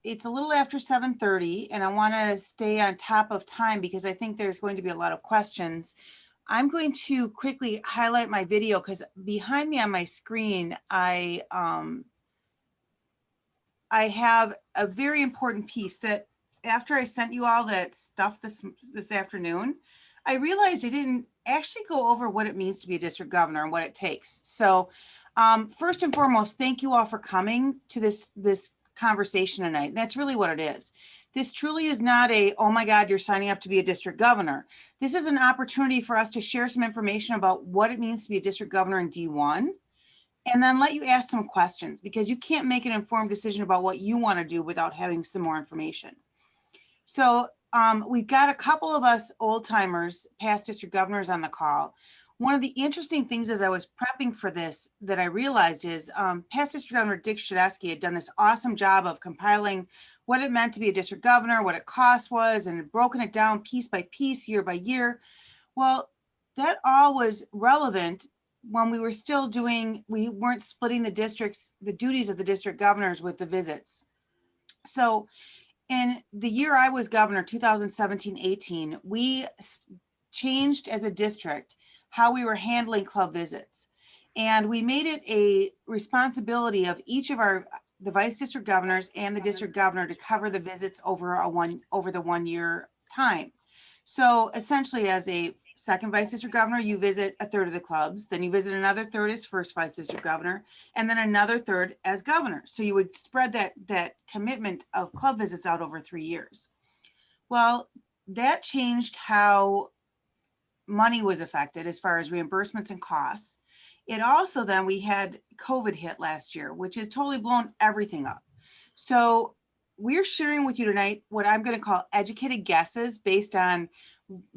it's a little after 7:30 and I want to stay on top of time because I think there's going to be a lot of questions. I'm going to quickly highlight my video because behind me on my screen, I have a very important piece that after I sent you all that stuff this afternoon, I realized I didn't actually go over what it means to be a district governor and what it takes. So first and foremost, thank you all for coming to this conversation tonight. That's really what it is. This truly is not a, oh my God, you're signing up to be a district governor. This is an opportunity for us to share some information about what it means to be a district governor in D1. And then let you ask some questions because you can't make an informed decision about what you want to do without having some more information. So we've got a couple of us old timers, past district governors on the call. One of the interesting things as I was prepping for this that I realized is past district governor Dick Shadesky had done this awesome job of compiling what it meant to be a district governor, what it cost was, and had broken it down piece by piece, year by year. Well, that all was relevant when we were still doing, we weren't splitting the districts, the duties of the district governors with the visits. So in the year I was governor, 2017-18, we changed as a district how we were handling club visits. And we made it a responsibility of each of the vice district governors and the district governor to cover the visits over the 1 year time. So essentially as a second vice district governor, you visit a third of the clubs, then you visit another third as first vice district governor, and then another third as governor. So you would spread that commitment of club visits out over 3 years. Well, that changed how money was affected as far as reimbursements and costs. It also then, we had COVID hit last year, which has totally blown everything up. So we're sharing with you tonight what I'm going to call educated guesses based on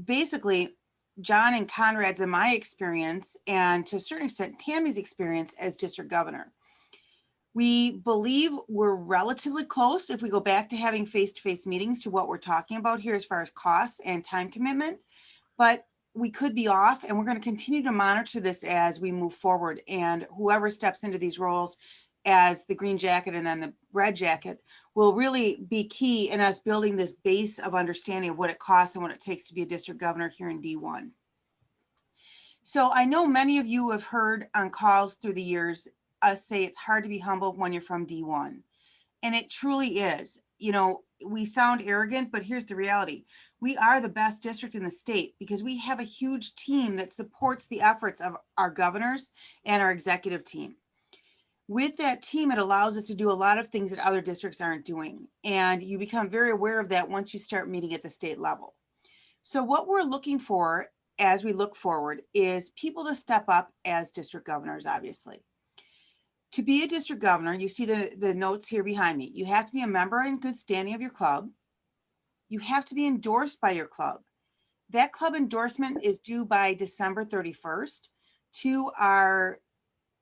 basically John and Conrad's and my experience, and to a certain extent, Tammy's experience as district governor. We believe we're relatively close if we go back to having face-to-face meetings to what we're talking about here as far as costs and time commitment, but we could be off, and we're going to continue to monitor this as we move forward. And whoever steps into these roles as the green jacket and then the red jacket will really be key in us building this base of understanding of what it costs and what it takes to be a district governor here in D1. So I know many of you have heard on calls through the years us say it's hard to be humble when you're from D1. And it truly is. You know, we sound arrogant, but here's the reality. We are the best district in the state because we have a huge team that supports the efforts of our governors and our executive team. With that team, it allows us to do a lot of things that other districts aren't doing. And you become very aware of that once you start meeting at the state level. So what we're looking for as we look forward is people to step up as district governors, obviously. To be a district governor, you see the notes here behind me. You have to be a member in good standing of your club. You have to be endorsed by your club. That club endorsement is due by December 31st to our,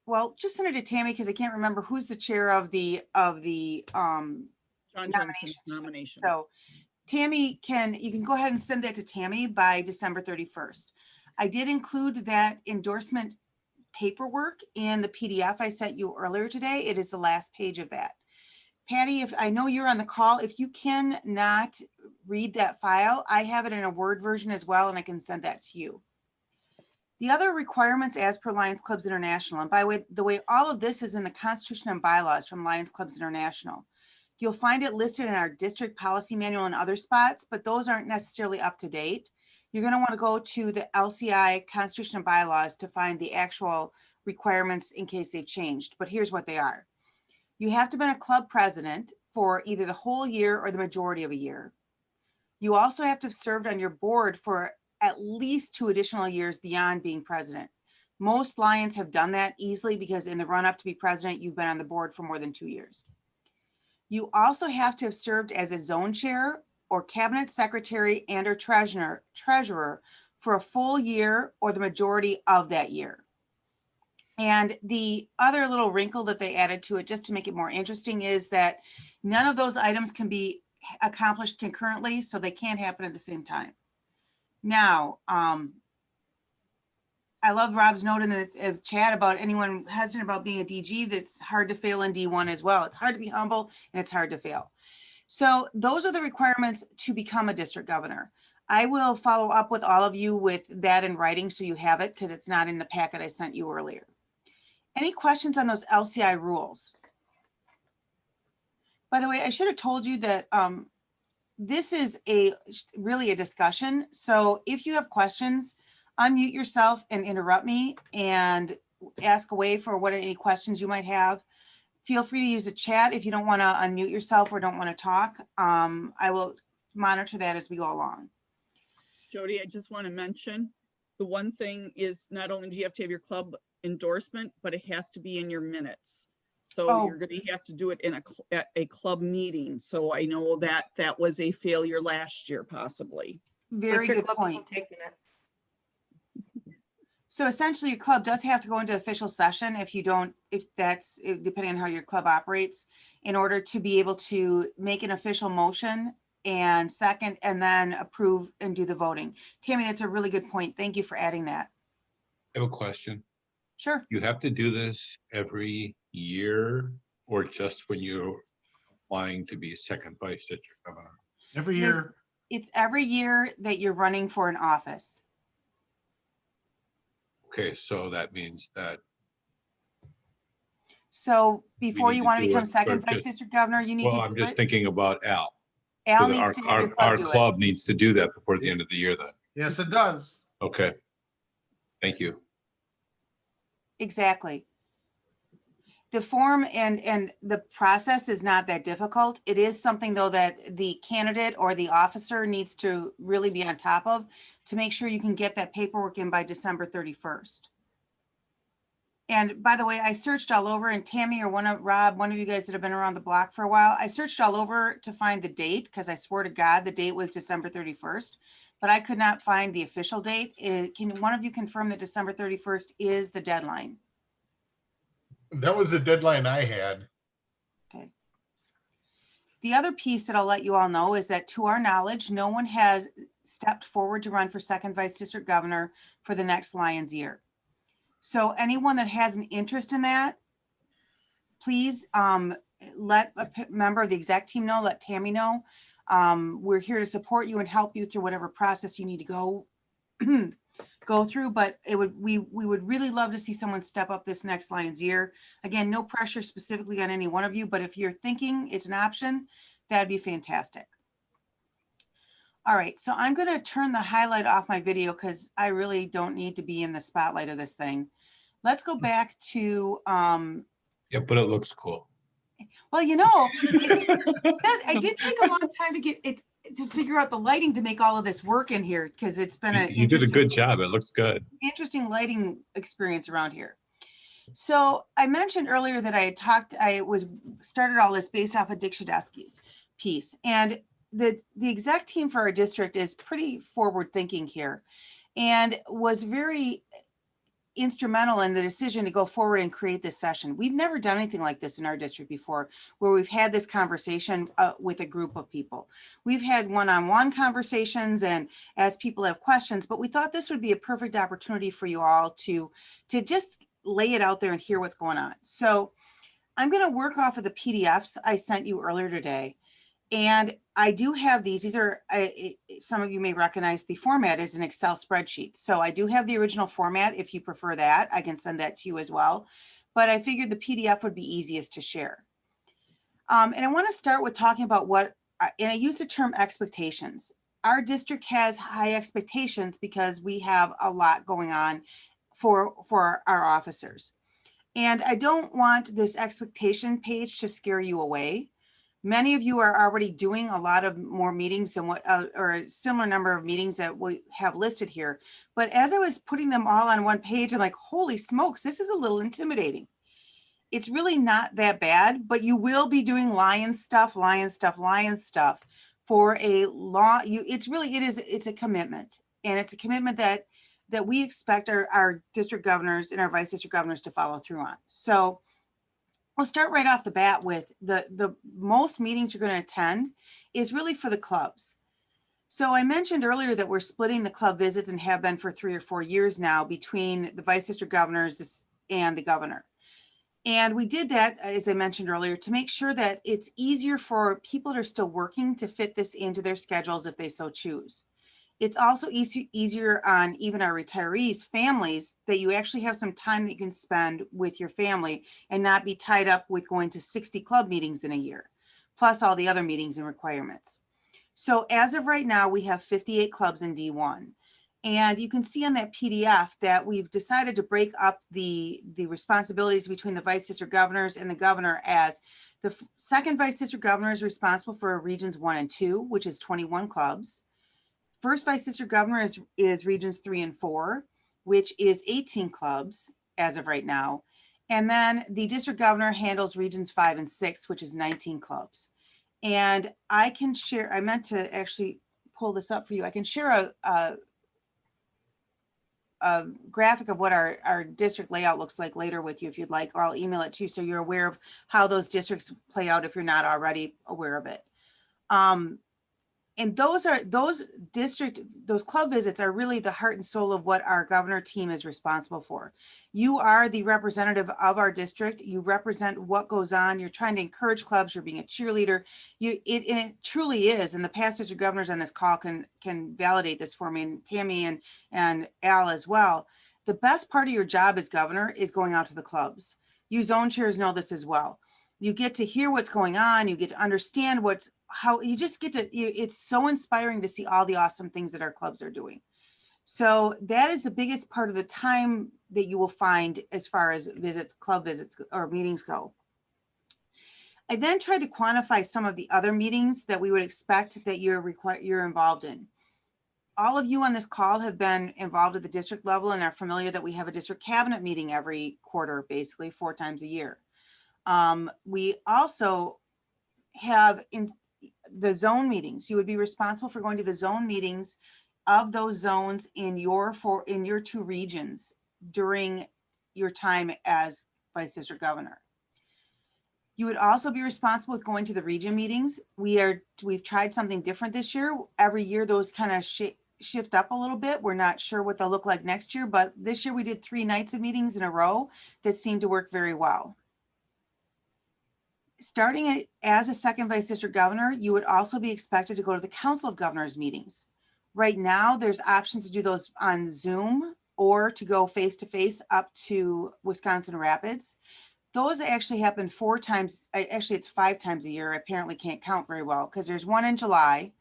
well, just send it to Tammy because I can't remember who's the chair of the John Johnson nominations. So Tammy you can go ahead and send that to Tammy by December 31st. I did include that endorsement paperwork in the PDF I sent you earlier today. It is the last page of that. Patty, if I know you're on the call, if you cannot read that file, I have it in a Word version as well, and I can send that to you. The other requirements as per Lions Clubs International, and by the way, all of this is in the Constitution and bylaws from Lions Clubs International. You'll find it listed in our district policy manual and other spots, but those aren't necessarily up to date. You're going to want to go to the LCI Constitution and bylaws to find the actual requirements in case they've changed, but here's what they are. You have to have been a club president for either the whole year or the majority of a year. You also have to have served on your board for at least 2 additional years beyond being president. Most Lions have done that easily because in the run up to be president, you've been on the board for more than 2 years. You also have to have served as a zone chair or cabinet secretary and or treasurer for a full year or the majority of that year. And the other little wrinkle that they added to it just to make it more interesting is that none of those items can be accomplished concurrently, so they can't happen at the same time. Now, I love Rob's note in the chat about anyone hesitant about being a DG, that's hard to fail in D1 as well. It's hard to be humble and it's hard to fail. So those are the requirements to become a district governor. I will follow up with all of you with that in writing so you have it, because it's not in the packet I sent you earlier. Any questions on those LCI rules? By the way, I should have told you that this is really a discussion. So if you have questions, unmute yourself and interrupt me and ask away for any questions you might have. Feel free to use the chat if you don't want to unmute yourself or don't want to talk. I will monitor that as we go along. Jody, I just want to mention, the one thing is not only do you have to have your club endorsement, but it has to be in your minutes. So you're going to have to do it at a club meeting. So I know that that was a failure last year, possibly. Very good point. Take minutes. So essentially your club does have to go into official session depending on how your club operates, in order to be able to make an official motion and second, and then approve and do the voting. Tammy, that's a really good point. Thank you for adding that. I have a question. Sure. You have to do this every year or just when you're applying to be second vice district governor? Every year. It's every year that you're running for an office. Okay, so that means that, So before need you to want to do become it, second but vice just- district governor, you need to well, do I'm just it. thinking about Al. Al So needs to have your club our do it. club needs to do that before the end of the year then. Yes, it does. Okay. Thank you. Exactly. The form and the process is not that difficult. It is something though that the candidate or the officer needs to really be on top of to make sure you can get that paperwork in by December 31st. And by the way, I searched all over, and Tammy or Rob, one of you guys that have been around the block for a while, I searched all over to find the date, because I swear to God, the date was December 31st, but I could not find the official date. Can one of you confirm that December 31st is the deadline? That was the deadline I had. Okay. The other piece that I'll let you all know is that, to our knowledge, no one has stepped forward to run for second vice district governor for the next Lions year. So anyone that has an interest in that, please let a member of the exec team know, let Tammy know. We're here to support you and help you through whatever process you need to go through, but we would really love to see someone step up this next Lions year. Again, no pressure specifically on any one of you, but if you're thinking it's an option, that'd be fantastic. All right, so I'm going to turn the highlight off my video because I really don't need to be in the spotlight of this thing. Let's go back to Yeah, but it looks cool. well, you know, I did take a long time to get it to figure out the lighting to make all of this work in here, because it's been You did a good job. It looks good. interesting lighting experience around here. So I mentioned earlier that I started all this based off of Dick Shadesky's piece, and the exec team for our district is pretty forward thinking here, and was very instrumental in the decision to go forward and create this session. We've never done anything like this in our district before, where we've had this conversation with a group of people. We've had one-on-one conversations and as people have questions, but we thought this would be a perfect opportunity for you all to just lay it out there and hear what's going on. So I'm going to work off of the PDFs I sent you earlier today. And I do have these are, some of you may recognize the format is an Excel spreadsheet. So I do have the original format. If you prefer that, I can send that to you as well. But I figured the PDF would be easiest to share. And I want to start with talking about and I use the term expectations. Our district has high expectations because we have a lot going on for our officers. And I don't want this expectation page to scare you away. Many of you are already doing a lot of more meetings than or a similar number of meetings that we have listed here. But as I was putting them all on one page, I'm like, holy smokes, this is a little intimidating. It's really not that bad, but you will be doing lion stuff for a long, it's a commitment. And it's a commitment that we expect our district governors and our vice district governors to follow through on. So we'll start right off the bat with the most meetings you're going to attend is really for the clubs. So I mentioned earlier that we're splitting the club visits and have been for 3 or 4 years now between the vice district governors and the governor. And we did that, as I mentioned earlier, to make sure that it's easier for people that are still working to fit this into their schedules if they so choose. It's also easier on even our retirees, families, that you actually have some time that you can spend with your family and not be tied up with going to 60 club meetings in a year, plus all the other meetings and requirements. So as of right now, we have 58 clubs in D1. And you can see on that PDF that we've decided to break up the responsibilities between the vice district governors and the governor, as the second vice district governor is responsible for regions 1 and 2, which is 21 clubs. First vice district governor is regions 3 and 4, which is 18 clubs as of right now. And then the district governor handles regions 5 and 6, which is 19 clubs. And I can share, I meant to actually pull this up for you. I can share a graphic of what our district layout looks like later with you if you'd like, or I'll email it to you so you're aware of how those districts play out if you're not already aware of it. And those club visits are really the heart and soul of what our governor team is responsible for. You are the representative of our district. You represent what goes on. You're trying to encourage clubs. You're being a cheerleader. And it truly is. And the past district governors on this call can validate this for me, and Tammy and Al as well. The best part of your job as governor is going out to the clubs. You zone chairs know this as well. You get to hear what's going on. You get to understand how you just get to, it's so inspiring to see all the awesome things that our clubs are doing. So that is the biggest part of the time that you will find as far as visits, club visits or meetings go. I then tried to quantify some of the other meetings that we would expect that you're involved in. All of you on this call have been involved at the district level and are familiar that we have a district cabinet meeting every quarter, basically 4 times a year. We also have in the zone meetings. You would be responsible for going to the zone meetings of those zones in your 2 regions during your time as vice district governor. You would also be responsible with going to the region meetings. We've tried something different this year. Every year those kind of shift up a little bit. We're not sure what they'll look like next year, but this year we did 3 nights of meetings in a row that seemed to work very well. Starting as a second vice district governor, you would also be expected to go to the Council of Governors meetings. Right now, there's options to do those on Zoom or to go face-to-face up to Wisconsin Rapids. Those actually happen 4 times, actually it's 5 times a year. I apparently can't count very well because there's one in July,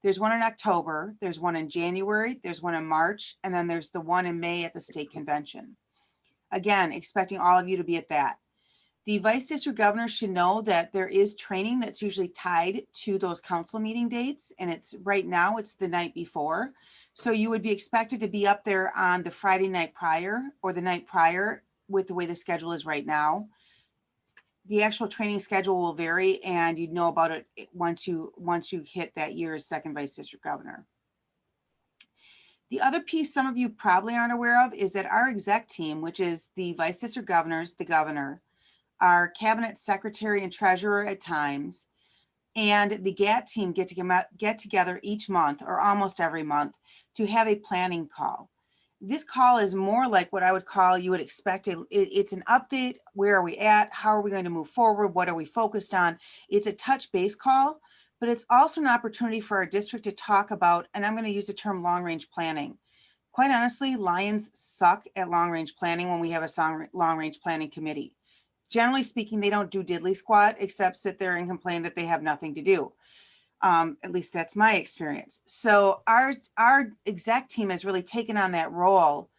there's one in October, there's one in January, there's one in March, and then there's the one in May at the state convention. Again, expecting all of you to be at that. The vice district governor should know that there is training that's usually tied to those council meeting dates. And it's right now, it's the night before. So you would be expected to be up there on the Friday night prior or the night prior with the way the schedule is right now. The actual training schedule will vary and you'd know about it once you hit that year as second vice district governor. The other piece some of you probably aren't aware of is that our exec team, which is the vice district governors, the governor, our cabinet secretary and treasurer at times, and the GAT team get together each month or almost every month to have a planning call. This call is more like what I would call, you would expect, it's an update. Where are we at? How are we going to move forward? What are we focused on? It's a touch base call, but it's also an opportunity for our district to talk about, and I'm going to use the term long range planning. Quite honestly, Lions suck at long range planning when we have a long range planning committee. Generally speaking, they don't do diddly squat except sit there and complain that they have nothing to do. At least that's my experience. So our exec team has really taken on that role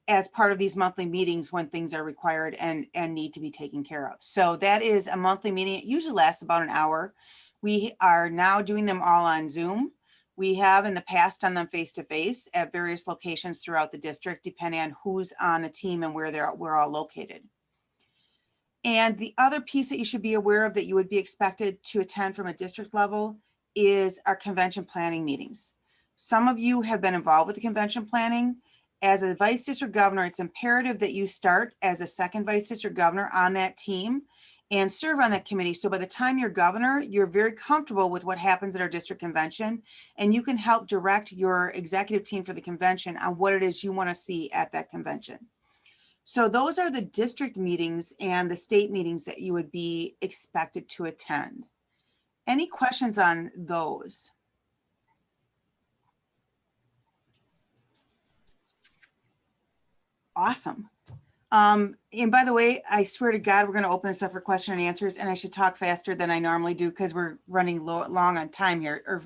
as part of these monthly meetings when things are required and need to be taken care of. So that is a monthly meeting. It usually lasts about an hour. We are now doing them all on Zoom. We have in the past done them face-to-face at various locations throughout the district, depending on who's on the team and where we're all located. And the other piece that you should be aware of that you would be expected to attend from a district level is our convention planning meetings. Some of you have been involved with the convention planning. As a vice district governor, it's imperative that you start as a second vice district governor on that team and serve on that committee. So by the time you're governor, you're very comfortable with what happens at our district convention, and you can help direct your executive team for the convention on what it is you want to see at that convention. So those are the district meetings and the state meetings that you would be expected to attend. Any questions on those? Awesome. And by the way, I swear to God, we're going to open this up for question and answers, and I should talk faster than I normally do because we're running long on time here. Or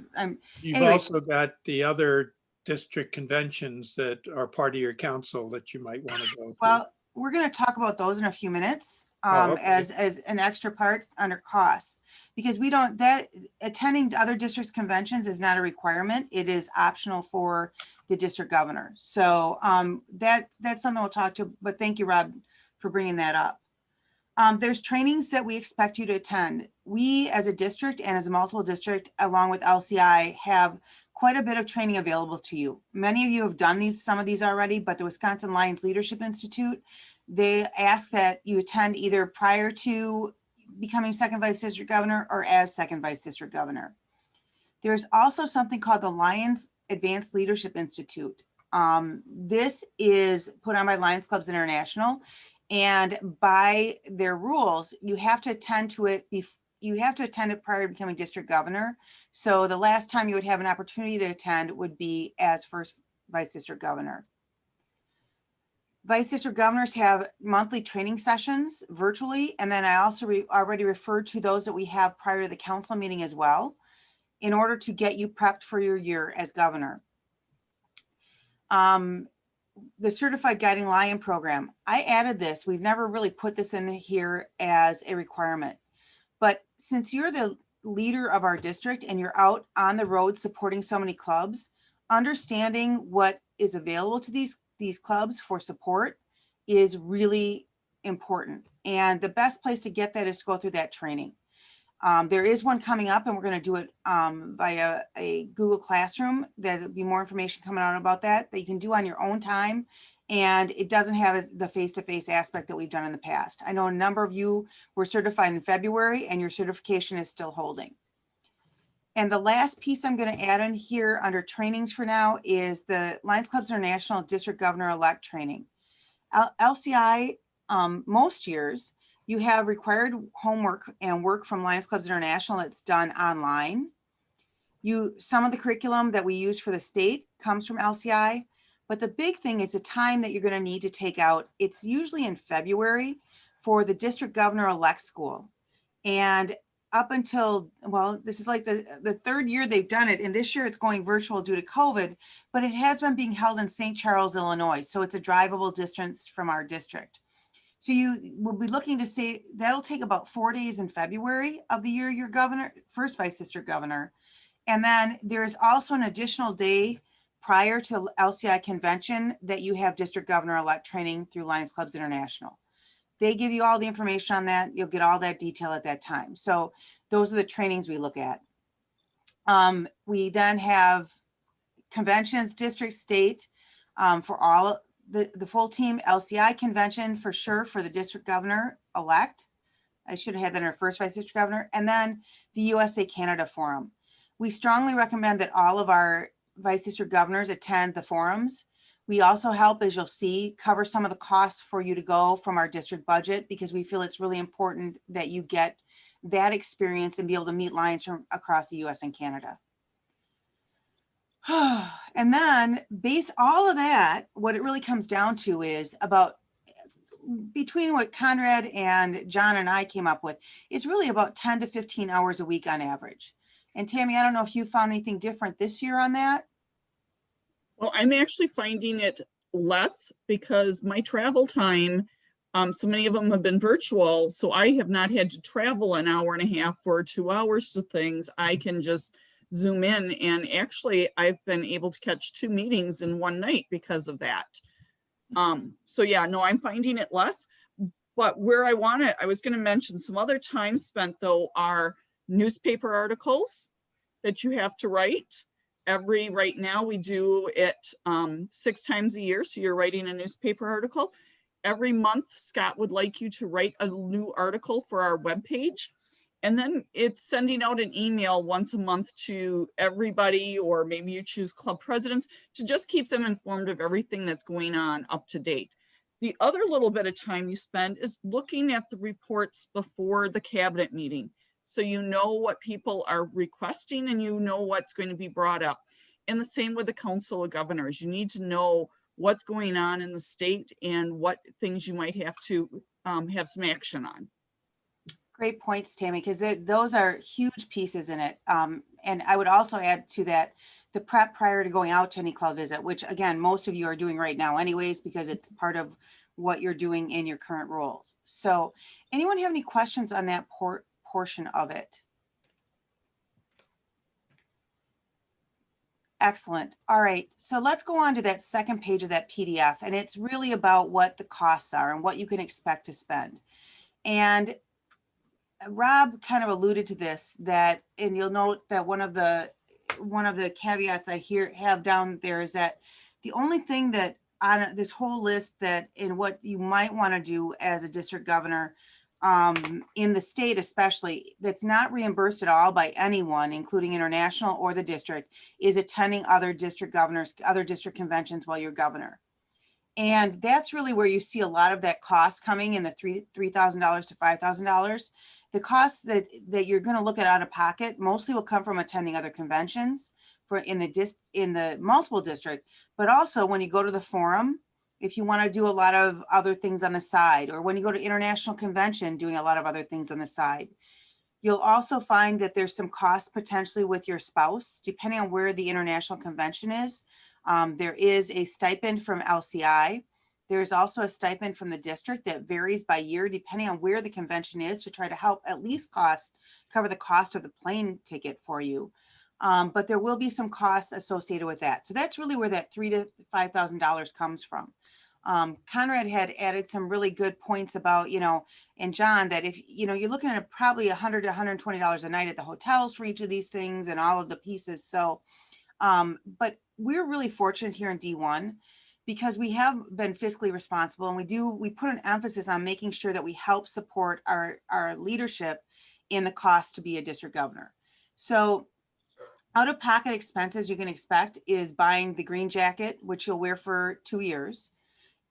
You've anyways. also got the other district conventions that are part of your council that you might want to go to. Well, we're going to talk about those in a few minutes Okay. as an extra part under costs, because attending other districts conventions is not a requirement. It is optional for the district governor. So that's something we'll talk to, but thank you, Rob, for bringing that up. There's trainings that we expect you to attend. We as a district and as a multiple district, along with LCI, have quite a bit of training available to you. Many of you have done some of these already, but the Wisconsin Lions Leadership Institute, they ask that you attend either prior to becoming second vice district governor or as second vice district governor. There's also something called the Lions Advanced Leadership Institute. This is put on by Lions Clubs International, and by their rules, you have to attend to it prior to becoming district governor. So the last time you would have an opportunity to attend would be as first vice district governor. Vice district governors have monthly training sessions virtually. And then I also already referred to those that we have prior to the council meeting as well, in order to get you prepped for your year as governor. The Certified Guiding Lion Program, I added this. We've never really put this in here as a requirement. But since you're the leader of our district and you're out on the road supporting so many clubs, understanding what is available to these clubs for support is really important. And the best place to get that is to go through that training. There is one coming up, and we're going to do it via a Google Classroom. There'll be more information coming out about that you can do on your own time. And it doesn't have the face-to-face aspect that we've done in the past. I know a number of you were certified in February, and your certification is still holding. And the last piece I'm going to add in here under trainings for now is the Lions Clubs International District Governor-elect training. LCI, most years, you have required homework and work from Lions Clubs International that's done online. Some of the curriculum that we use for the state comes from LCI. But the big thing is the time that you're going to need to take out. It's usually in February for the district governor-elect school. And up until, well, this is like the third year they've done it. And this year it's going virtual due to COVID, but it has been being held in St. Charles, Illinois. So it's a drivable distance from our district. So you will be looking to see, that'll take about 4 days in February of the year you're governor, first vice district governor. And then there's also an additional day prior to LCI convention that you have district governor-elect training through Lions Clubs International. They give you all the information on that. You'll get all that detail at that time. So those are the trainings we look at. We then have conventions, district, state, for all the full team, LCI convention for sure for the district governor-elect. I should have had that in our first vice district governor. And then the USA Canada Forum. We strongly recommend that all of our vice district governors attend the forums. We also help, as you'll see, cover some of the costs for you to go from our district budget, because we feel it's really important that you get that experience and be able to meet Lions from across the US and Canada. And then base all of that, what it really comes down to is about, between what Conrad and John and I came up with, is really about 10 to 15 hours a week on average. And Tammy, I don't know if you found anything different this year on that. Well, I'm actually finding it less because my travel time, so many of them have been virtual. So I have not had to travel an hour and a half or 2 hours to things. I can just Zoom in, and actually I've been able to catch 2 meetings in one night because of that. So yeah, no, I'm finding it less, but where I was going to mention some other time spent though are newspaper articles that you have to write. Right now we do it 6 times a year. So you're writing a newspaper article. Every month, Scott would like you to write a new article for our webpage. And then it's sending out an email once a month to everybody, or maybe you choose club presidents, to just keep them informed of everything that's going on up to date. The other little bit of time you spend is looking at the reports before the cabinet meeting. So you know what people are requesting and you know what's going to be brought up. And the same with the Council of Governors. You need to know what's going on in the state and what things you might have to have some action on. Great points, Tammy, because those are huge pieces in it. And I would also add to that the prep prior to going out to any club visit, which again, most of you are doing right now anyways, because it's part of what you're doing in your current roles. So anyone have any questions on that portion of it? Excellent. All right. So let's go on to that second page of that PDF. And it's really about what the costs are and what you can expect to spend. And Rob kind of alluded to this, that, and you'll note that one of the caveats I have down there is that the only thing that on this whole list that in what you might want to do as a district governor in the state, especially, that's not reimbursed at all by anyone, including international or the district, is attending other district conventions while you're governor. And that's really where you see a lot of that cost coming in the $3,000 to $5,000. The costs that you're going to look at out of pocket mostly will come from attending other conventions in the multiple district, but also when you go to the forum, if you want to do a lot of other things on the side, or when you go to international convention, doing a lot of other things on the side. You'll also find that there's some costs potentially with your spouse, depending on where the international convention is. There is a stipend from LCI. There's also a stipend from the district that varies by year, depending on where the convention is, to try to help at least cover the cost of the plane ticket for you. But there will be some costs associated with that. So that's really where that $3,000 to $5,000 comes from. Conrad had added some really good points about, and John, that if, you're looking at probably $100 to $120 a night at the hotels for each of these things and all of the pieces. So, but we're really fortunate here in D1 because we have been fiscally responsible, and we put an emphasis on making sure that we help support our leadership in the cost to be a district governor. So out-of-pocket expenses you can expect is buying the green jacket, which you'll wear for 2 years,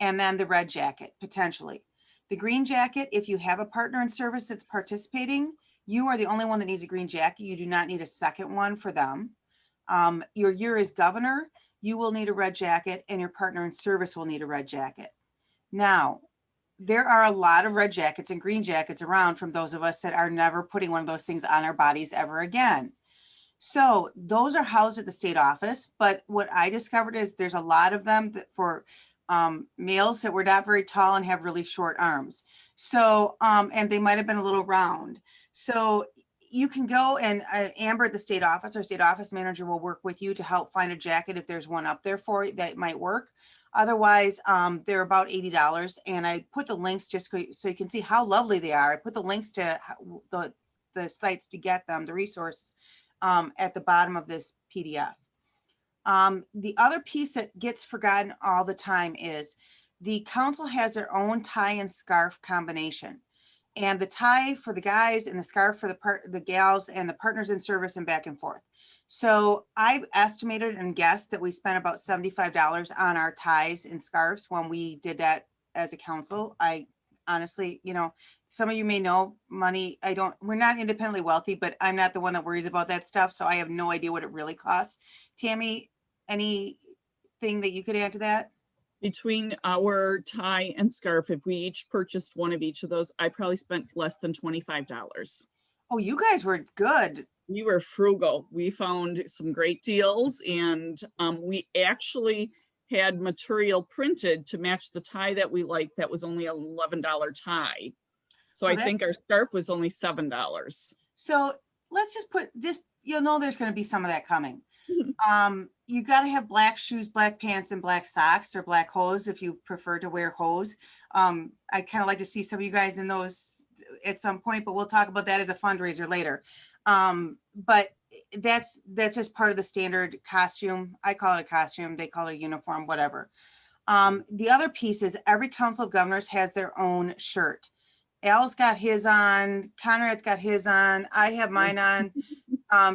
and then the red jacket, potentially. The green jacket, if you have a partner in service that's participating, you are the only one that needs a green jacket. You do not need a second one for them. Your year as governor, you will need a red jacket, and your partner in service will need a red jacket. Now, there are a lot of red jackets and green jackets around from those of us that are never putting one of those things on our bodies ever again. So those are housed at the state office. But what I discovered is there's a lot of them for males that were not very tall and have really short arms. So, and they might've been a little round. So you can go and Amber at the state office, our state office manager will work with you to help find a jacket if there's one up there for you that might work. Otherwise, they're about $80. And I put the links just so you can see how lovely they are. I put the links to the sites to get them, the resource at the bottom of this PDF. The other piece that gets forgotten all the time is the council has their own tie and scarf combination. And the tie for the guys and the scarf for the gals and the partners in service and back and forth. So I've estimated and guessed that we spent about $75 on our ties and scarves when we did that as a council. I honestly, some of you may know money. We're not independently wealthy, but I'm not the one that worries about that stuff. So I have no idea what it really costs. Tammy, anything that you could add to that? Between our tie and scarf, if we each purchased one of each of those, I probably spent less than $25. Oh, you guys were good. We were frugal. We found some great deals, and we actually had material printed to match the tie that we liked. That was only an $11 tie. So I think our scarf was only $7. So let's just you'll know there's going to be some of that coming. You got to have black shoes, black pants, and black socks, or black hose if you prefer to wear hose. I kind of like to see some of you guys in those at some point, but we'll talk about that as a fundraiser later. But that's just part of the standard costume. I call it a costume. They call it a uniform, whatever. The other piece is every council of governors has their own shirt. Al's got his on, Conrad's got his on, I have mine on,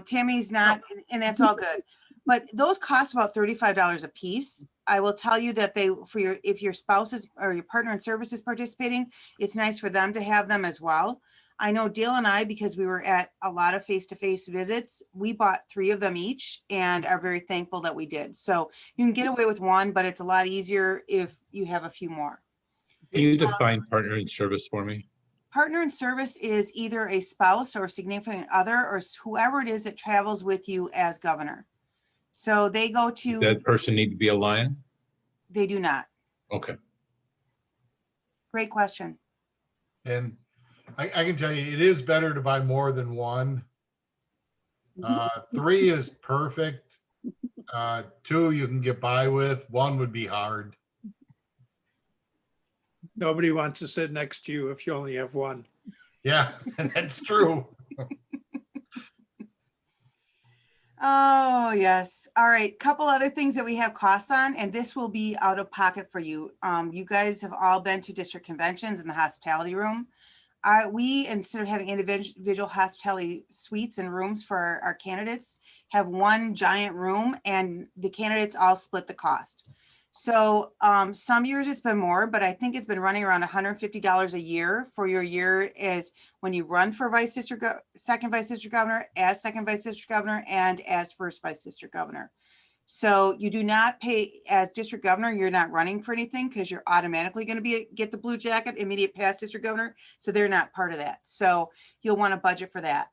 Tammy's not, and that's all good. But those cost about $35 a piece. I will tell you that if your spouse is, or your partner in service is participating, it's nice for them to have them as well. I know Dale and I, because we were at a lot of face-to-face visits, we bought 3 of them each and are very thankful that we did. So you can get away with one, but it's a lot easier if you have a few more. Can you define partner in service for me? Partner in service is either a spouse or significant other or whoever it is that travels with you as governor. So they go Does to, that person need to be a Lion? they do not. Okay. Great question. And I can tell you, it is better to buy more than one. 3 is perfect. 2 you can get by with. 1 would be hard. Nobody wants to sit next to you if you only have one. Yeah, that's true. Oh, yes. All right. Couple other things that we have costs on, and this will be out of pocket for you. You guys have all been to district conventions in the hospitality room. We, instead of having individual hospitality suites and rooms for our candidates, have one giant room and the candidates all split the cost. So some years it's been more, but I think it's been running around $150 a year for your year is when you run for second vice district governor, as second vice district governor, and as first vice district governor. So you do not pay as district governor, you're not running for anything because you're automatically going to get the blue jacket, immediate past district governor. So they're not part of that. So you'll want to budget for that.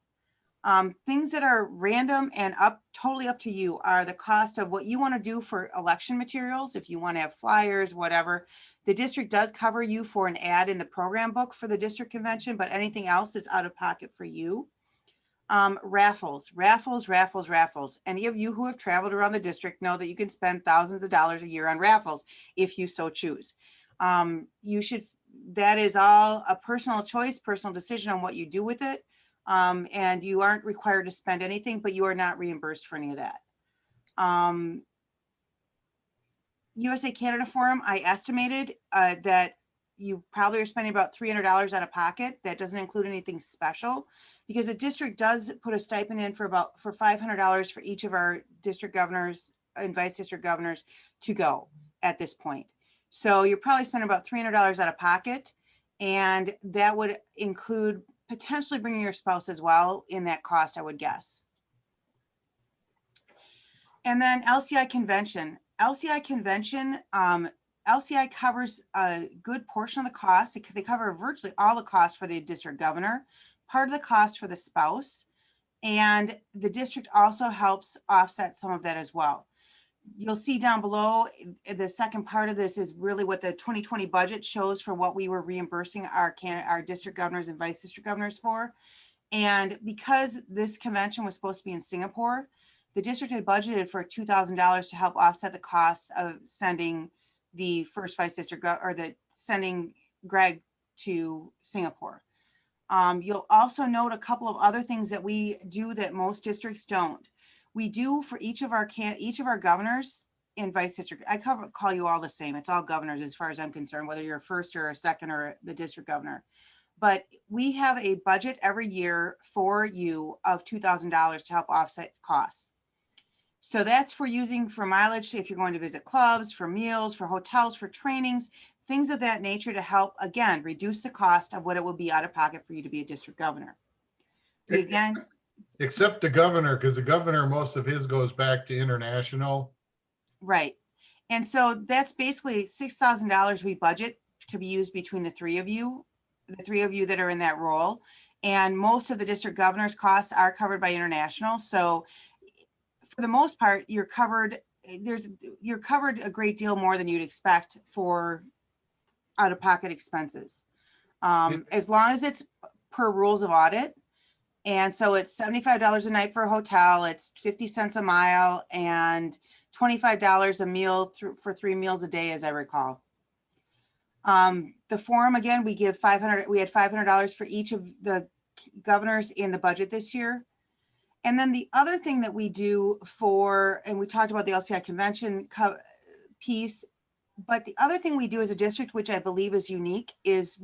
Things that are random and totally up to you are the cost of what you want to do for election materials. If you want to have flyers, whatever, the district does cover you for an ad in the program book for the district convention, but anything else is out of pocket for you. Raffles. Any of you who have traveled around the district know that you can spend thousands of dollars a year on raffles if you so choose. That is all a personal choice, personal decision on what you do with it. And you aren't required to spend anything, but you are not reimbursed for any of that. USA Canada Forum, I estimated that you probably are spending about $300 out of pocket. That doesn't include anything special because the district does put a stipend in for $500 for each of our district governors and vice district governors to go at this point. So you're probably spending about $300 out of pocket, and that would include potentially bringing your spouse as well in that cost, I would guess. And then LCI convention. LCI covers a good portion of the cost. They cover virtually all the costs for the district governor, part of the cost for the spouse, and the district also helps offset some of that as well. You'll see down below, the second part of this is really what the 2020 budget shows for what we were reimbursing our district governors and vice district governors for. And because this convention was supposed to be in Singapore, the district had budgeted for $2,000 to help offset the costs of sending the first vice district sending Greg to Singapore. You'll also note a couple of other things that we do that most districts don't. We do for each of our governors and vice district. I call you all the same. It's all governors as far as I'm concerned, whether you're a first or a second or the district governor. But we have a budget every year for you of $2,000 to help offset costs. So that's for using for mileage if you're going to visit clubs, for meals, for hotels, for trainings, things of that nature to help, again, reduce the cost of what it will be out of pocket for you to be a district governor. Again, Except the governor, because the governor, most of his goes back to international. right. And so that's basically $6,000 we budget to be used between the three of you that are in that role. And most of the district governor's costs are covered by international. So for the most part, you're covered a great deal more than you'd expect for out-of-pocket expenses. As long as it's per rules of audit. And so it's $75 a night for a hotel, it's 50 cents a mile, and $25 a meal for 3 meals a day, as I recall. The forum, again, we had $500 for each of the governors in the budget this year. And then the other thing that we do and we talked about the LCI convention piece, but the other thing we do as a district, which I believe is unique, is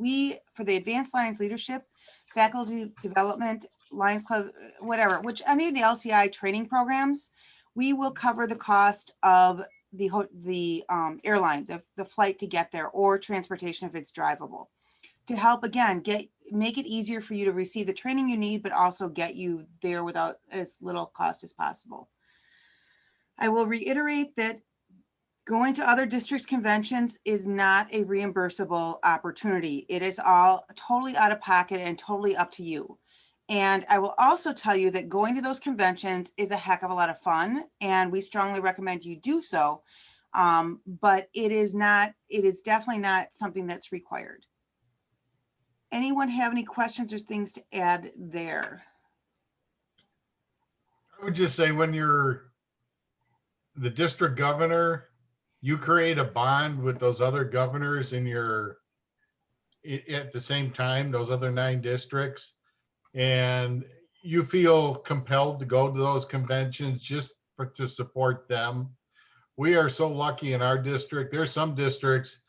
for the Advanced Lions Leadership, Faculty Development, Lions Club, whatever, which any of the LCI training programs, we will cover the cost of the airline, the flight to get there, or transportation if it's drivable, to help, again, make it easier for you to receive the training you need, but also get you there without as little cost as possible. I will reiterate that going to other districts' conventions is not a reimbursable opportunity. It is all totally out of pocket and totally up to you. And I will also tell you that going to those conventions is a heck of a lot of fun, and we strongly recommend you do so. But it is definitely not something that's required. Anyone have any questions or things to add there? I would just say when you're the district governor, you create a bond with those other governors in at the same time, those other 9 districts. And you feel compelled to go to those conventions just to support them. We are so lucky in our district. There's some districts,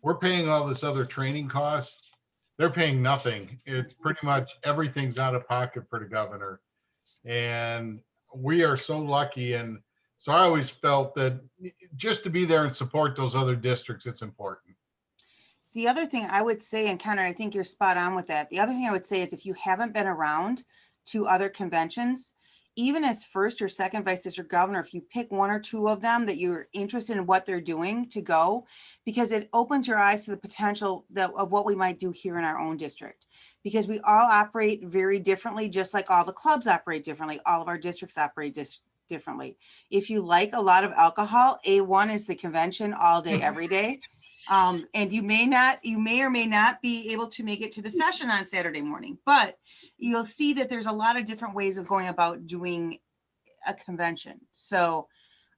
we're paying all this other training costs. They're paying nothing. It's pretty much everything's out of pocket for the governor. And we are so lucky. And so I always felt that just to be there and support those other districts, it's important. The other thing I would say, and Connor, I think you're spot on with that. The other thing I would say is if you haven't been around to other conventions, even as first or second vice district governor, if you pick 1 or 2 of them that you're interested in what they're doing, to go, because it opens your eyes to the potential of what we might do here in our own district. Because we all operate very differently, just like all the clubs operate differently. All of our districts operate differently. If you like a lot of alcohol, A1 is the convention all day, every day. And you may or may not be able to make it to the session on Saturday morning, but you'll see that there's a lot of different ways of going about doing a convention. So,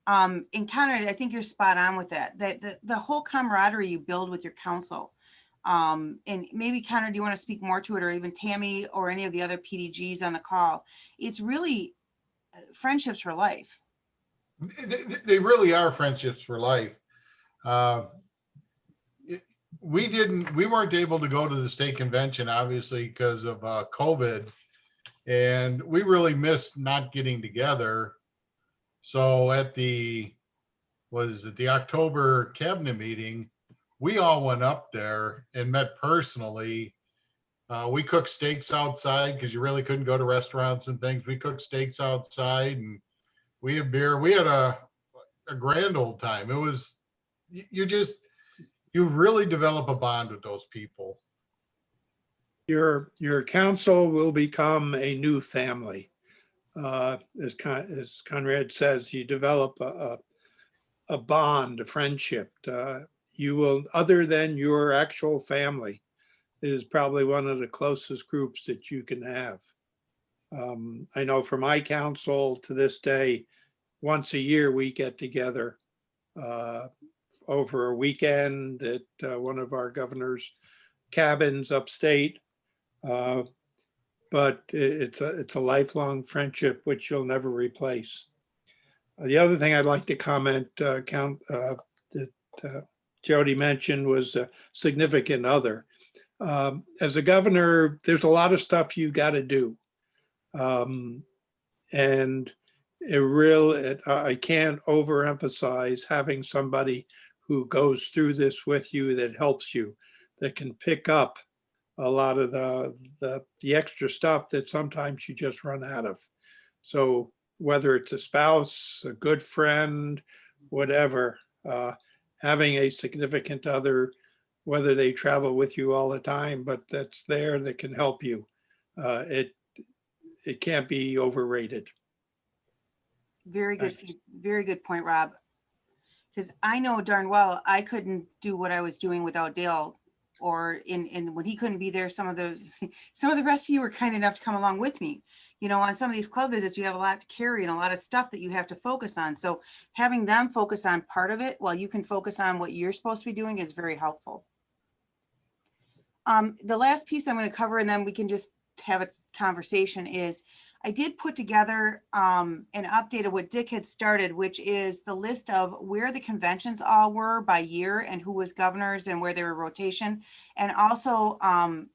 in Canada, I think you're spot on with that, the whole camaraderie you build with your council. And maybe Connor, do you want to speak more to it, or even Tammy or any of the other PDGs on the call? It's really friendships for life. They really are friendships for life. We weren't able to go to the state convention, obviously, because of COVID, and we really missed not getting together. So at the October cabinet meeting, we all went up there and met personally. We cooked steaks outside because you really couldn't go to restaurants and things. We cooked steaks outside and we had beer. We had a grand old time. It was, you really develop a bond with those people. Your council will become a new family. As Conrad says, you develop a bond, a friendship. You will, other than your actual family, is probably one of the closest groups that you can have. I know for my council to this day, once a year we get together over a weekend at one of our governor's cabins upstate. But it's a lifelong friendship which you'll never replace. The other thing I'd like to comment that Jody mentioned was a significant other. As a governor, there's a lot of stuff you got to do. And I can't overemphasize having somebody who goes through this with you, that helps you, that can pick up a lot of the extra stuff that sometimes you just run out of. So whether it's a spouse, a good friend, whatever, having a significant other, whether they travel with you all the time, but that's there that can help you. It can't be overrated. Very good point, Rob. Because I know darn well I couldn't do what I was doing without Dale, or when he couldn't be there. Some of the rest of you were kind enough to come along with me. You know, on some of these club visits, you have a lot to carry and a lot of stuff that you have to focus on. So having them focus on part of it while you can focus on what you're supposed to be doing is very helpful. The last piece I'm going to cover, and then we can just have a conversation, is I did put together an update of what Dick had started, which is the list of where the conventions all were by year and who was governors and where they were rotation. And also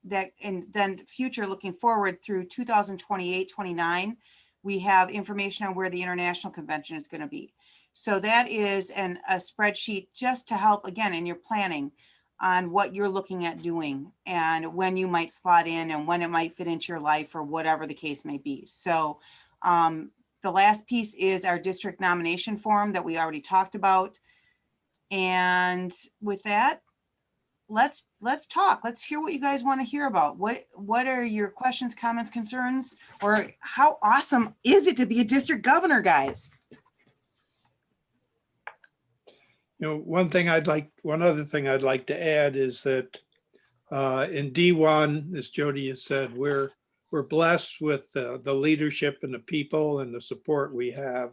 that, and then future looking forward through 2028, 29, we have information on where the international convention is going to be. So that is a spreadsheet just to help, again, in your planning on what you're looking at doing and when you might slot in and when it might fit into your life or whatever the case may be. So the last piece is our district nomination form that we already talked about. And with that, let's talk. Let's hear what you guys want to hear about. What are your questions, comments, concerns, or how awesome is it to be a district governor, guys? You know, one other thing I'd like to add is that in D1, as Jody has said, we're blessed with the leadership and the people and the support we have.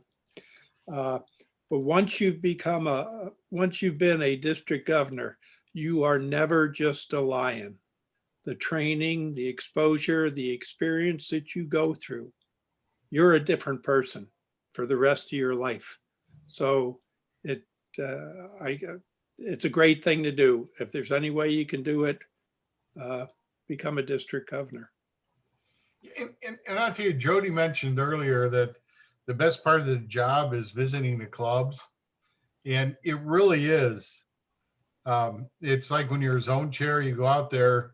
But once you've been a district governor, you are never just a lion. The training, the exposure, the experience that you go through, you're a different person for the rest of your life. So it's a great thing to do. If there's any way you can do it, become a district governor. And I'll tell you, Jody mentioned earlier that the best part of the job is visiting the clubs. And it really is. It's like when you're a zone chair, you go out there,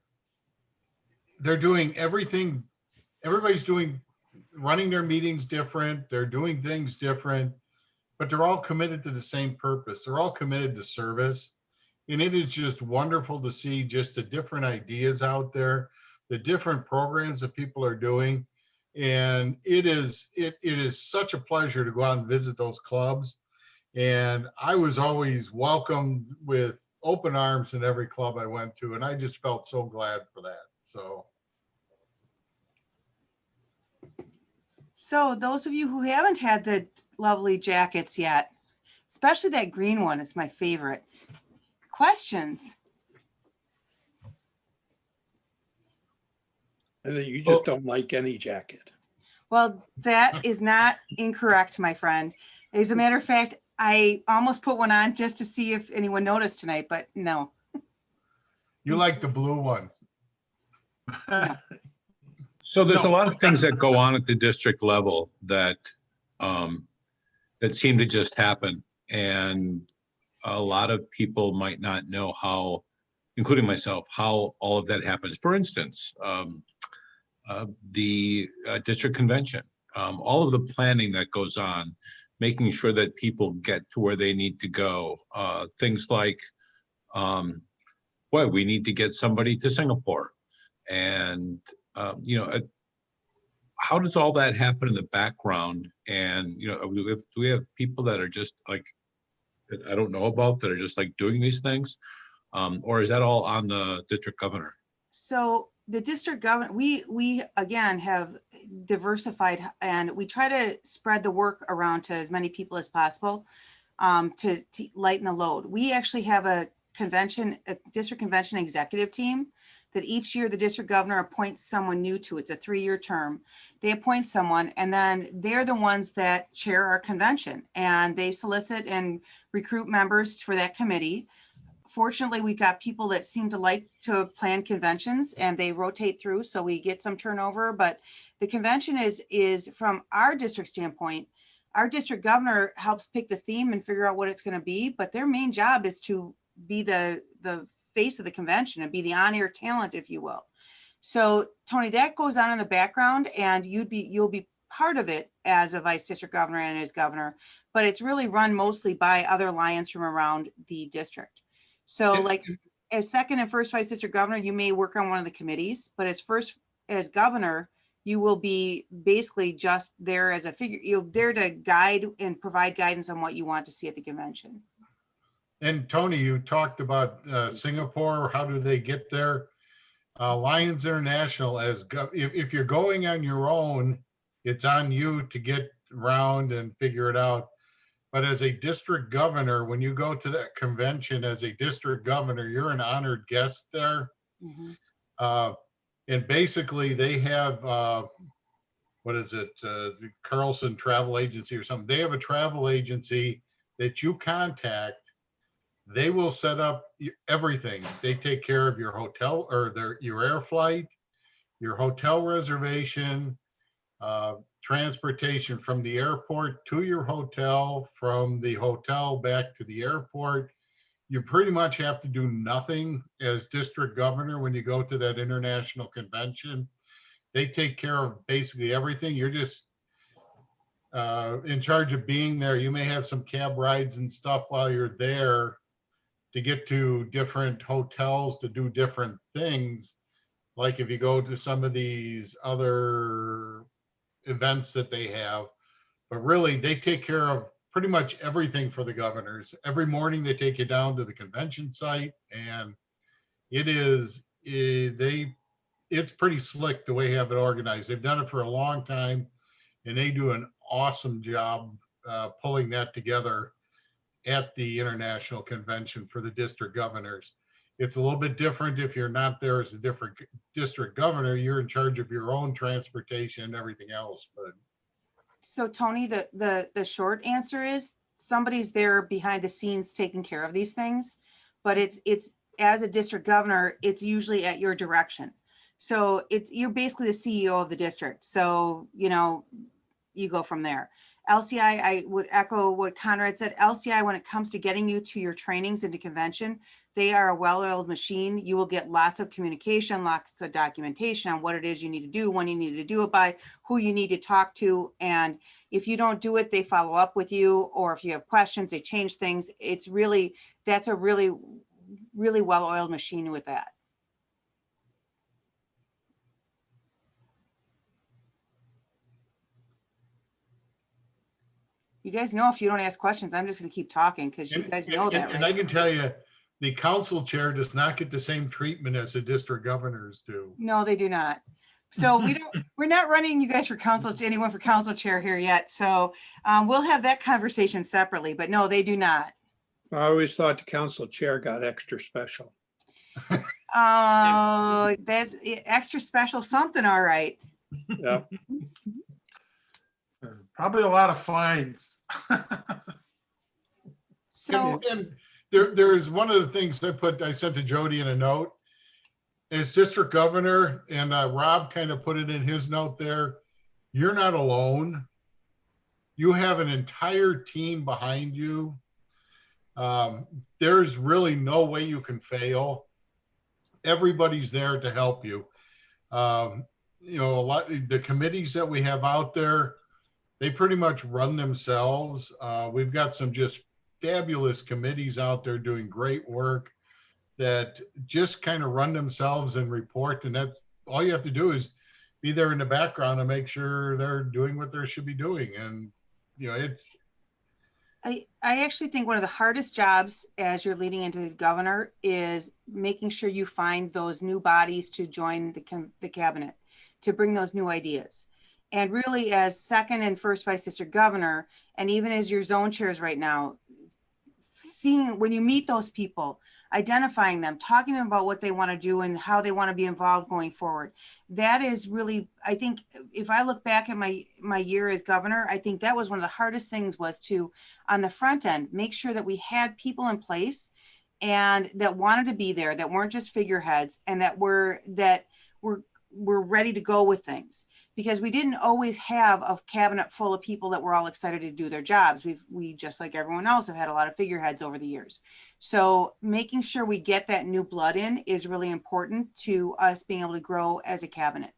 they're doing everything. Everybody's running their meetings different. They're doing things different, but they're all committed to the same purpose. They're all committed to service. And it is just wonderful to see just the different ideas out there, the different programs that people are doing. And it is such a pleasure to go out and visit those clubs. And I was always welcomed with open arms in every club I went to. And I just felt so glad for that. So those of you who haven't had the lovely jackets yet, especially that green one is my favorite. Questions? And then you just don't like any jacket. Well, that is not incorrect, my friend. As a matter of fact, I almost put one on just to see if anyone noticed tonight, but no. You like the blue one. No. So there's a lot of things that go on at the district level that that seem to just happen, and a lot of people might not know how, including myself, how all of that happens. For instance, the district convention, all of the planning that goes on, making sure that people get to where they need to go. Things like, boy, we need to get somebody to Singapore, and how does all that happen in the background? And do we have people that are just like, that I don't know about, that are just like doing these things, or is that all on the district governor? So the district governor, we again have diversified, and we try to spread the work around to as many people as possible to lighten the load. We actually have a district convention executive team that each year the district governor appoints someone new to. It's a 3-year term. They appoint someone, and then they're the ones that chair our convention, and they solicit and recruit members for that committee. Fortunately, we've got people that seem to like to plan conventions, and they rotate through, so we get some turnover. But the convention is from our district standpoint, our district governor helps pick the theme and figure out what it's going to be, but their main job is to be the face of the convention and be the on-air talent, if you will. So Tony, that goes on in the background, and you'll be part of it as a vice district governor and as governor, but it's really run mostly by other lions from around the district. So like as second and first vice district governor, you may work on one of the committees, but as governor, you will be basically just there as a figure. You're there to guide and provide guidance on what you want to see at the convention. And Tony, you talked about Singapore. How do they get there? Lions International, if you're going on your own, it's on you to get around and figure it out. But as a district governor, when you go to that convention as a district governor, you're an honored guest there. Mm-hmm. And basically they have, what is it? The Carlson Travel Agency or something. They have a travel agency that you contact. They will set up everything. They take care of your hotel or your air flight, your hotel reservation, transportation from the airport to your hotel, from the hotel back to the airport. You pretty much have to do nothing as district governor when you go to that international convention. They take care of basically everything. You're just in charge of being there. You may have some cab rides and stuff while you're there to get to different hotels to do different things. Like if you go to some of these other events that they have, but really they take care of pretty much everything for the governors. Every morning they take you down to the convention site, and it's pretty slick the way they have it organized. They've done it for a long time, and they do an awesome job pulling that together at the international convention for the district governors. It's a little bit different if you're not there as a different district governor. You're in charge of your own transportation and everything else. But So Tony, the short answer is somebody's there behind the scenes taking care of these things, but it's as a district governor, it's usually at your direction. So you're basically the CEO of the district. So, you go from there. LCI, I would echo what Conrad said. LCI, when it comes to getting you to your trainings and to convention, they are a well-oiled machine. You will get lots of communication, lots of documentation on what it is you need to do, when you need to do it by, who you need to talk to. And if you don't do it, they follow up with you. Or if you have questions, they change things. That's a really, really well-oiled machine with that. You guys know if you don't ask questions, I'm just going to keep talking because you guys know that, and I right? can tell you, the council chair does not get the same treatment as the district governors do. No, they do not. So we're not running you guys for anyone for council chair here yet. So we'll have that conversation separately, but no, they do not. I always thought the council chair got extra special. Oh, that's extra special something. All right. Yeah. Probably a lot of fines. So And there's one of the things I sent to Jody in a note. As district governor, and Rob kind of put it in his note there, you're not alone. You have an entire team behind you. There's really no way you can fail. Everybody's there to help you. The committees that we have out there, they pretty much run themselves. We've got some just fabulous committees out there doing great work that just kind of run themselves and report. And that's all you have to do is be there in the background and make sure they're doing what they should be doing. And, I actually think one of the hardest jobs as you're leading into the governor is making sure you find those new bodies to join the cabinet, to bring those new ideas. And really, as second and first vice district governor, and even as your zone chairs right now, seeing when you meet those people, identifying them, talking to them about what they want to do and how they want to be involved going forward. That is really, I think, if I look back at my year as governor, I think that was one of the hardest things was to, on the front end, make sure that we had people in place and that wanted to be there, that weren't just figureheads, and that were ready to go with things. Because we didn't always have a cabinet full of people that were all excited to do their jobs. We just like everyone else have had a lot of figureheads over the years. So making sure we get that new blood in is really important to us being able to grow as a cabinet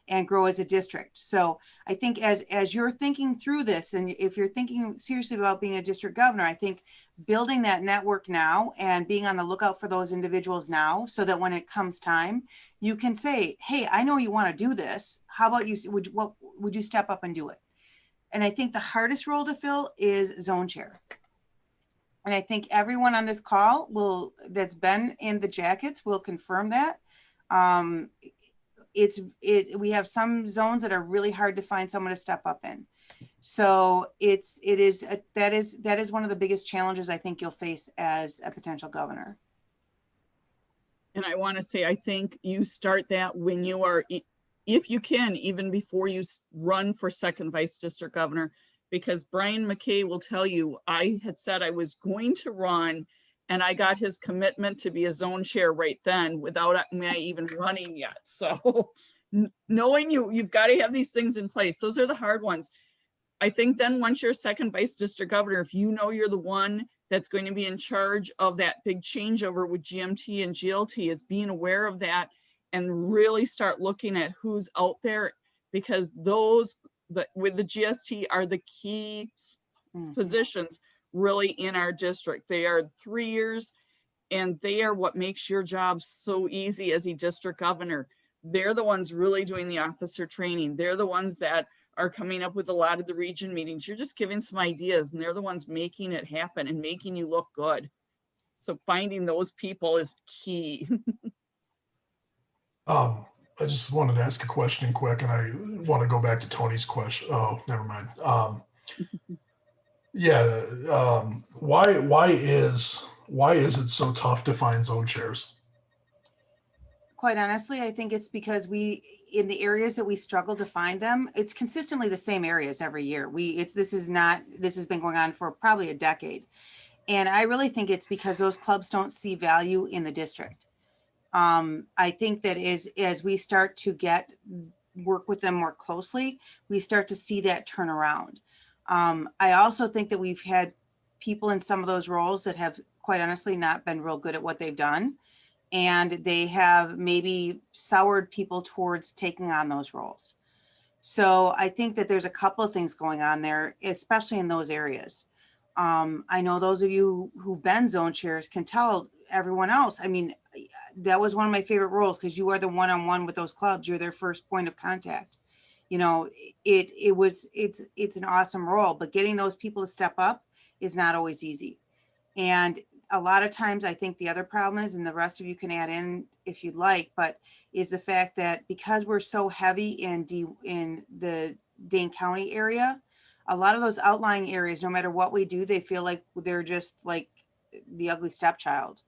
and grow as a district. So I think as you're thinking through this, and if you're thinking seriously about being a district governor, I think building that network now and being on the lookout for those individuals now, so that when it comes time, you can say, hey, I know you want to do this. How about you, would you step up and do it? And I think the hardest role to fill is zone chair. And I think everyone on this call that's been in the jackets will confirm that. We have some zones that are really hard to find someone to step up in. So that is one of the biggest challenges I think you'll face as a potential governor. And I want to say, I think you start that when you are, if you can, even before you run for second vice district governor, because Brian McKay will tell you, I had said I was going to run and I got his commitment to be a zone chair right then without me even running yet. So knowing you've got to have these things in place. Those are the hard ones. I think then once you're second vice district governor, if you know you're the one that's going to be in charge of that big changeover with GMT and GLT, is being aware of that and really start looking at who's out there, because those with the GST are the key positions really in our district. They are 3 years, and they are what makes your job so easy as a district governor. They're the ones really doing the officer training. They're the ones that are coming up with a lot of the region meetings. You're just giving some ideas, and they're the ones making it happen and making you look good. So finding those people is key. I just wanted to ask a question quick, and I want to go back to Tony's question. Oh, never mind. Why is it so tough to find zone chairs? Quite honestly, I think it's because in the areas that we struggle to find them, it's consistently the same areas every year. This has been going on for probably a decade. And I really think it's because those clubs don't see value in the district. I think that as we start to work with them more closely, we start to see that turn around. I also think that we've had people in some of those roles that have quite honestly not been real good at what they've done. And they have maybe soured people towards taking on those roles. So I think that there's a couple of things going on there, especially in those areas. I know those of you who've been zone chairs can tell everyone else. I mean, that was one of my favorite roles, because you are the one-on-one with those clubs. You're their first point of contact. You know, it's an awesome role, but getting those people to step up is not always easy. And a lot of times I think the other problem is, and the rest of you can add in if you'd like, but is the fact that because we're so heavy in the Dane County area, a lot of those outlying areas, no matter what we do, they feel like they're just like the ugly stepchild.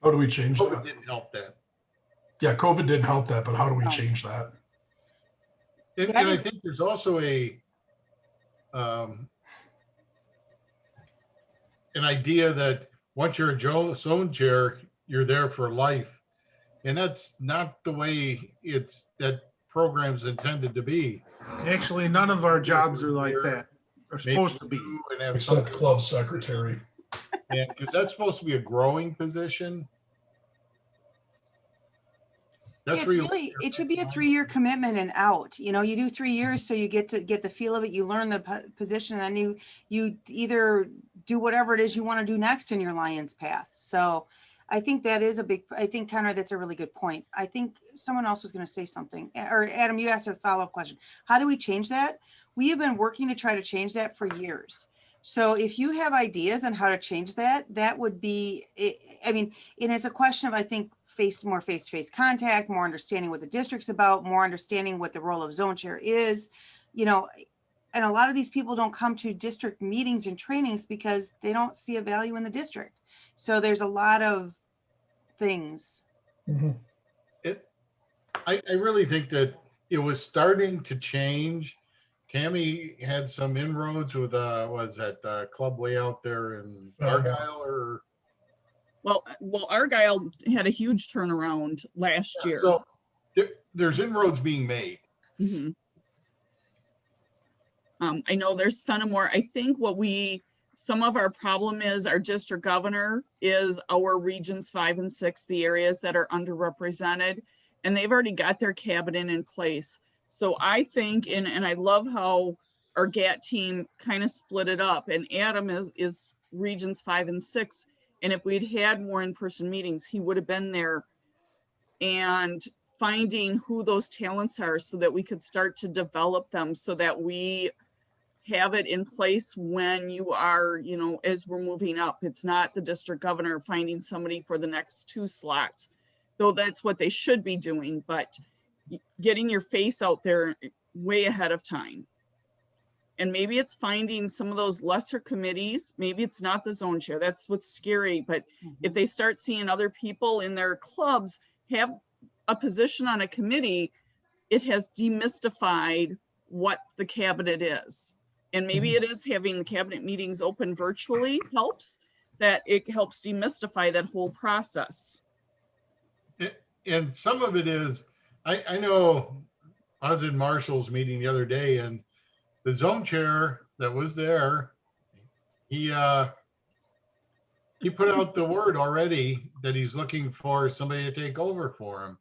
How do we change COVID that? didn't help that. Yeah, COVID didn't help that, but how do we No. change that? And I think there's also an idea that once you're a zone chair, you're there for life. And that's not the way that program's intended to be. Actually, none of our jobs are like that. Are Maybe supposed to be. you and have Except some, club secretary. because that's supposed to be a growing position. That's It should be a 3-year commitment and out. You know, you do 3 years so you get the feel of it, you learn the position, and then you either do whatever it is you want to do next in your Lion's path. So I think that is I think Connor, that's a really good point. I think someone else was going to say something, or Adam, you asked a follow-up question. How do we change that? We have been working to try to change that for years. So if you have ideas on how to change that, that would be, I mean, and it's a question of, I think, more face-to-face contact, more understanding what the district's about, more understanding what the role of zone chair is, you know, and a lot of these people don't come to district meetings and trainings because they don't see a value in the district. So there's a lot of things. Mhm. I really think that it was starting to change. Tammy had some inroads with was that club way out there in Argyle, or Well, Argyle had a huge turnaround last year. so there's inroads being made. Mhm. I know there's Fenimore. I think some of our problem is our district governor is our regions 5 and 6, the areas that are underrepresented, and they've already got their cabinet in place. So I think, and I love how our GAT team kind of split it up, and Adam is regions 5 and 6. And if we'd had more in-person meetings, he would have been there, and finding who those talents are so that we could start to develop them so that we have it in place when you are, you know, as we're moving up. It's not the district governor finding somebody for the next 2 slots, though that's what they should be doing, but getting your face out there way ahead of time. And maybe it's finding some of those lesser committees. Maybe it's not the zone chair. That's what's scary. But if they start seeing other people in their clubs have a position on a committee, it has demystified what the cabinet is. And maybe it is having the cabinet meetings open virtually helps, that it helps demystify that whole process. And some of it is, I know I was in Marshall's meeting the other day and the zone chair that was there, he put out the word already that he's looking for somebody to take over for him.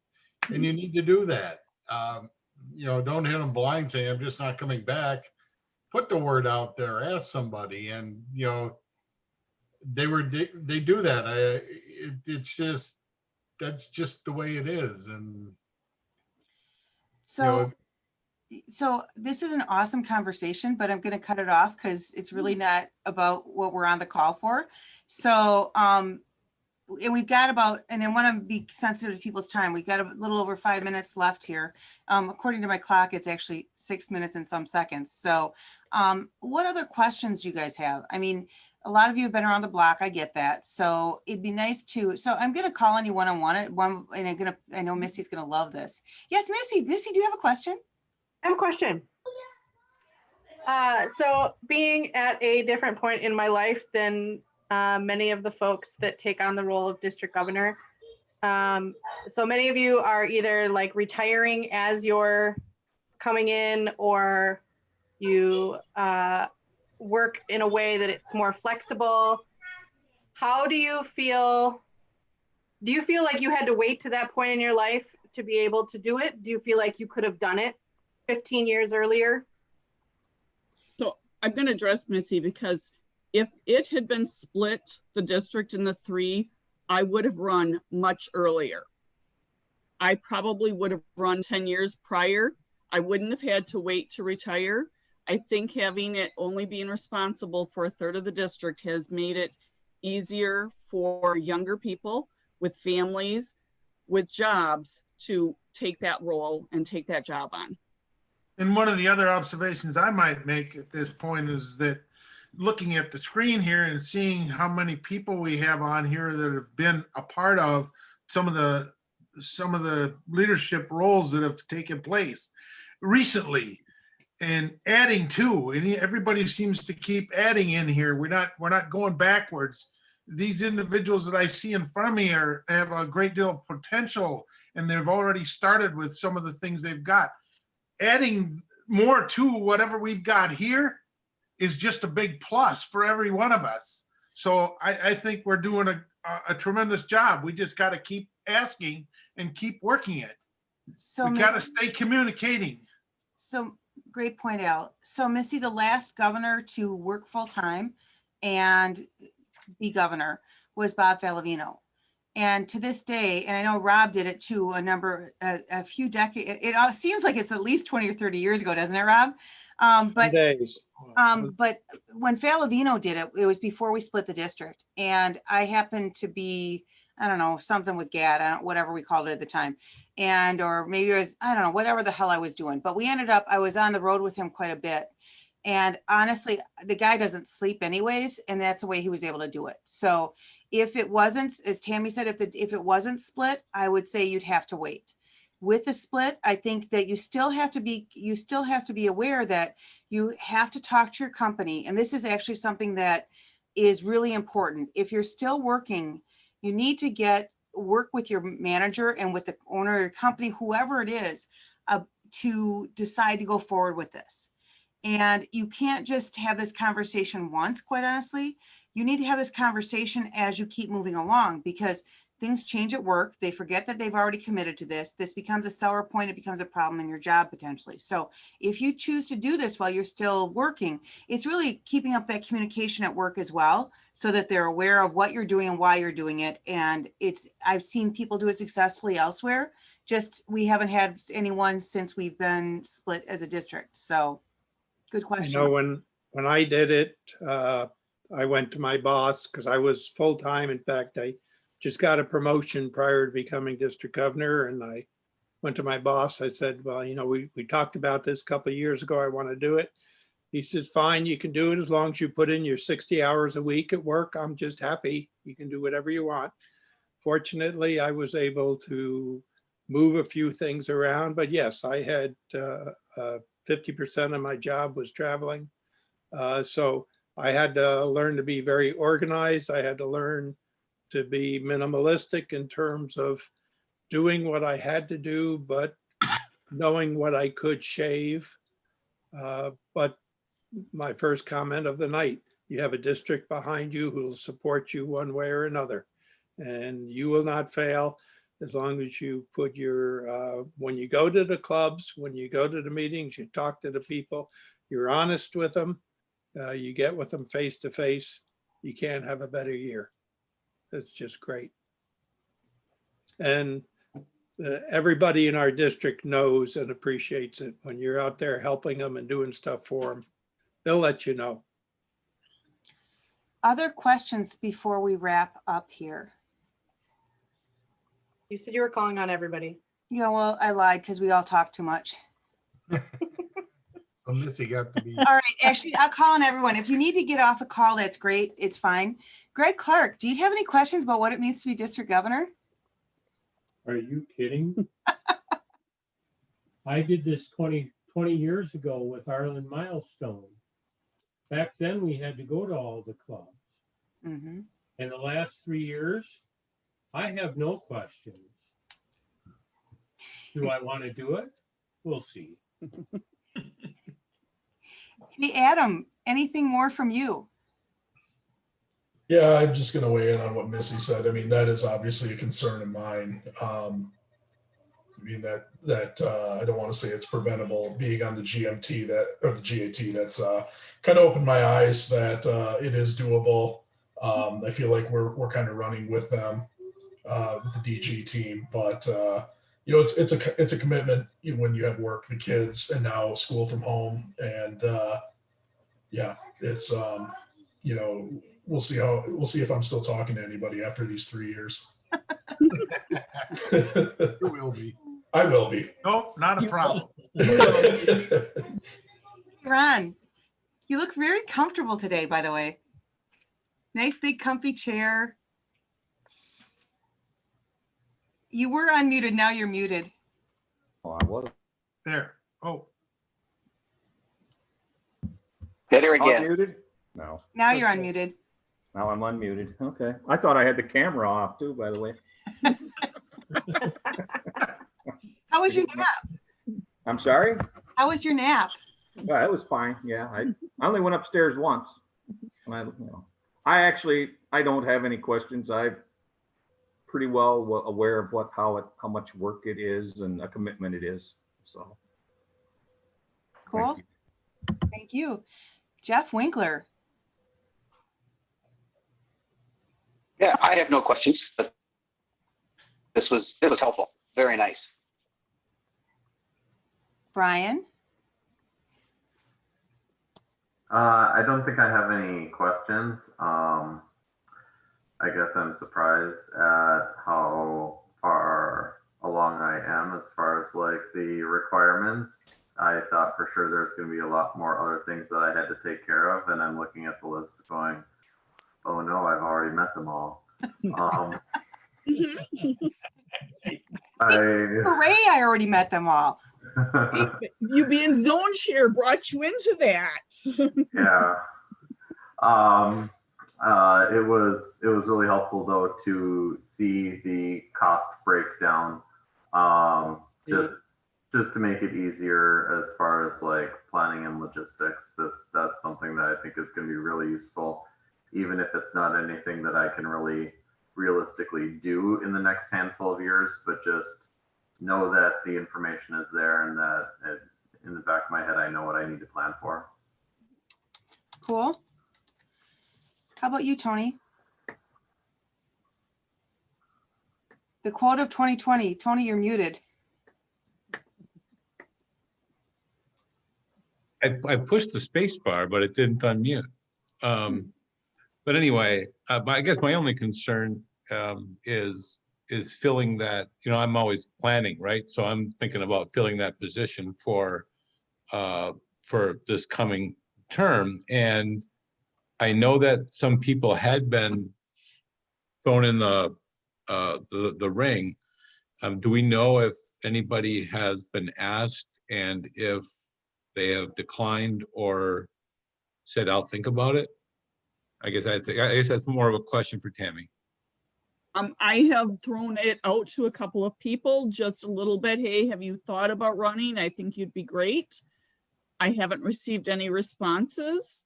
And you need to do that. Don't hit him blind saying, I'm just not coming back. Put the word out there, ask somebody. And, they do that. It's just, that's just the way it is. And, So, so this is an awesome conversation, but I'm going to cut it off because it's really not about what we're on the call for. So, and we've got about, and I want to be sensitive to people's time. We've got a little over 5 minutes left here. According to my clock, it's actually 6 minutes and some seconds. So what other questions do you guys have? I mean, a lot of you have been around the block. I get that. So it'd be nice to, so I'm going to call on you one-on-one and I know Missy's going to love this. Yes, Missy, do you have a question? I have a question. So being at a different point in my life than many of the folks that take on the role of district governor. So many of you are either like retiring as you're coming in, or you work in a way that it's more flexible. How do you feel? Do you feel like you had to wait to that point in your life to be able to do it? Do you feel like you could have done it 15 years earlier? So I'm going to address Missy, because if it had been split, the district in the 3, I would have run much earlier. I probably would have run 10 years prior. I wouldn't have had to wait to retire. I think having it only being responsible for a third of the district has made it easier for younger people with families, with jobs, to take that role and take that job on. And one of the other observations I might make at this point is that looking at the screen here and seeing how many people we have on here that have been a part of some of the leadership roles that have taken place recently, and adding to, and everybody seems to keep adding in here. We're not going backwards. These individuals that I see in front of me have a great deal of potential, and they've already started with some of the things they've got. Adding more to whatever we've got here is just a big plus for every one of us. So I think we're doing a tremendous job. We just got to keep asking and keep working it. So we got to stay communicating. So great point, Al. So Missy, the last governor to work full time and be governor was Bob Falavino. And to this day, and I know Rob did it too, a few decades, it all seems like it's at least 20 or 30 years ago, doesn't it, Rob? But when Falavino did it, it was before we split the district. And I happened to be, I don't know, something with GAD, whatever we called it at the time. Or maybe it was, I don't know, whatever the hell I was doing. But I was on the road with him quite a bit. And honestly, the guy doesn't sleep anyways. And that's the way he was able to do it. So if it wasn't, as Tammy said, if it wasn't split, I would say you'd have to wait. With the split, I think that you still have to be aware that you have to talk to your company. And this is actually something that is really important. If you're still working, you need to work with your manager and with the owner of your company, whoever it is, to decide to go forward with this. And you can't just have this conversation once, quite honestly. You need to have this conversation as you keep moving along, because things change at work. They forget that they've already committed to this. This becomes a sour point. It becomes a problem in your job potentially. So if you choose to do this while you're still working, it's really keeping up that communication at work as well, so that they're aware of what you're doing and why you're doing it. And I've seen people do it successfully elsewhere. Just we haven't had anyone since we've been split as a district. So good question. I know when I did it, I went to my boss because I was full-time. In fact, I just got a promotion prior to becoming district governor. And I went to my boss. I said, well, we talked about this a couple of years ago. I want to do it. He says, fine, you can do it as long as you put in your 60 hours a week at work. I'm just happy. You can do whatever you want. Fortunately, I was able to move a few things around. But yes, I had 50% of my job was traveling. So I had to learn to be very organized. I had to learn to be minimalistic in terms of doing what I had to do, but knowing what I could shave. But my first comment of the night, you have a district behind you who will support you one way or another. And you will not fail as long as you put your, when you go to the clubs, when you go to the meetings, you talk to the people, you're honest with them, you get with them face to face, you can't have a better year. That's just great. And everybody in our district knows and appreciates it. When you're out there helping them and doing stuff for them, they'll let you know. Other questions before we wrap up here? You said you were calling on everybody. Yeah, well, I lied because we all talk too much. So Missy got to be. All right, actually, I'll call on everyone. If you need to get off the call, that's great. It's fine. Greg Clark, do you have any questions about what it means to be district governor? Are you kidding? I did this 20 years ago with Arlen Milestone. Back then, we had to go to all the clubs. Mm-hmm. In the last 3 years, I have no questions. Do I want to do it? We'll see. Hey, Adam, anything more from you? Yeah, I'm just going to weigh in on what Missy said. I mean, that is obviously a concern of mine. I mean, I don't want to say it's preventable. Being on the GMT or the GAT, that's kind of opened my eyes that it is doable. I feel like we're kind of running with them, with the DG team, but it's a commitment when you have work, the kids, and now school from home, and it's we'll see if I'm still talking to anybody after these 3 years. You will be. I will be. Nope, not a problem. Ron, you look very comfortable today, by the way. Nice big comfy chair. You were unmuted, now you're muted. Oh, I was. There. Oh, Better again. Unmuted? No. Now you're Okay. unmuted. Now I'm unmuted. Okay. I thought I had the camera off too, by the way. How was your nap? I'm sorry? How was your nap? Yeah, it was fine. Yeah. I only went upstairs once. And I don't have any questions. I'm pretty well aware of how much work it is and a commitment it is. So. Cool. Thank you. Thank you. Jeff Winkler. Yeah, I have no questions, but this was helpful. Very nice. Brian. I don't think I have any questions. I guess I'm surprised at how far along I am as far as like the requirements. I thought for sure there's going to be a lot more other things that I had to take care of, and I'm looking at the list going, oh no, I've already met them all. Hooray, I already met them all. You being zone chair brought you into that. Yeah. It was really helpful though to see the cost breakdown, just to make it easier as far as like planning and logistics. That's something that I think is going to be really useful, even if it's not anything that I can really realistically do in the next handful of years, but just know that the information is there and that in the back of my head, I know what I need to plan for. Cool. How about you, Tony? The quote of 2020. Tony, you're muted. I pushed the space bar, but it didn't unmute. But anyway, I guess my only concern is filling that, I'm always planning, right? So I'm thinking about filling that position for this coming term. And I know that some people had been thrown in the ring. Do we know if anybody has been asked and if they have declined or said, I'll think about it? I guess that's more of a question for Tammy. I have thrown it out to a couple of people, just a little bit. Hey, have you thought about running? I think you'd be great. I haven't received any responses,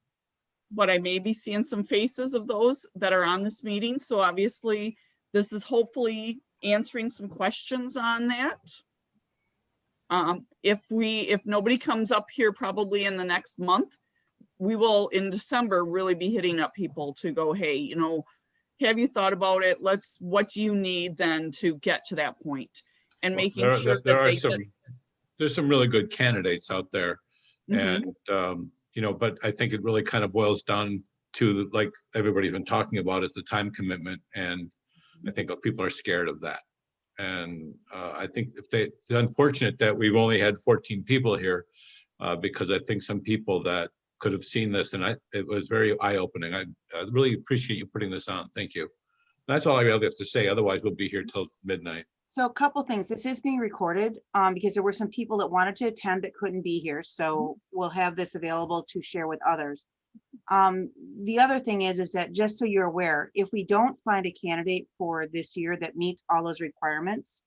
but I may be seeing some faces of those that are on this meeting. So obviously this is hopefully answering some questions on that. If nobody comes up here probably in the next month, we will in December really be hitting up people to go, hey, you know, have you thought about it? What do you need then to get to that point? And making sure that they get. There's some really good candidates out there. Mhm. And, you know, but I think it really kind of boils down to, like everybody's been talking about, is the time commitment. And I think people are scared of that. And I think it's unfortunate that we've only had 14 people here, because I think some people that could have seen this, and it was very eye-opening. I really appreciate you putting this on. Thank you. That's all I really have to say. Otherwise, we'll be here till midnight. So a couple things. This is being recorded because there were some people that wanted to attend that couldn't be here. So we'll have this available to share with others. The other thing is that just so you're aware, if we don't find a candidate for this year that meets all those requirements,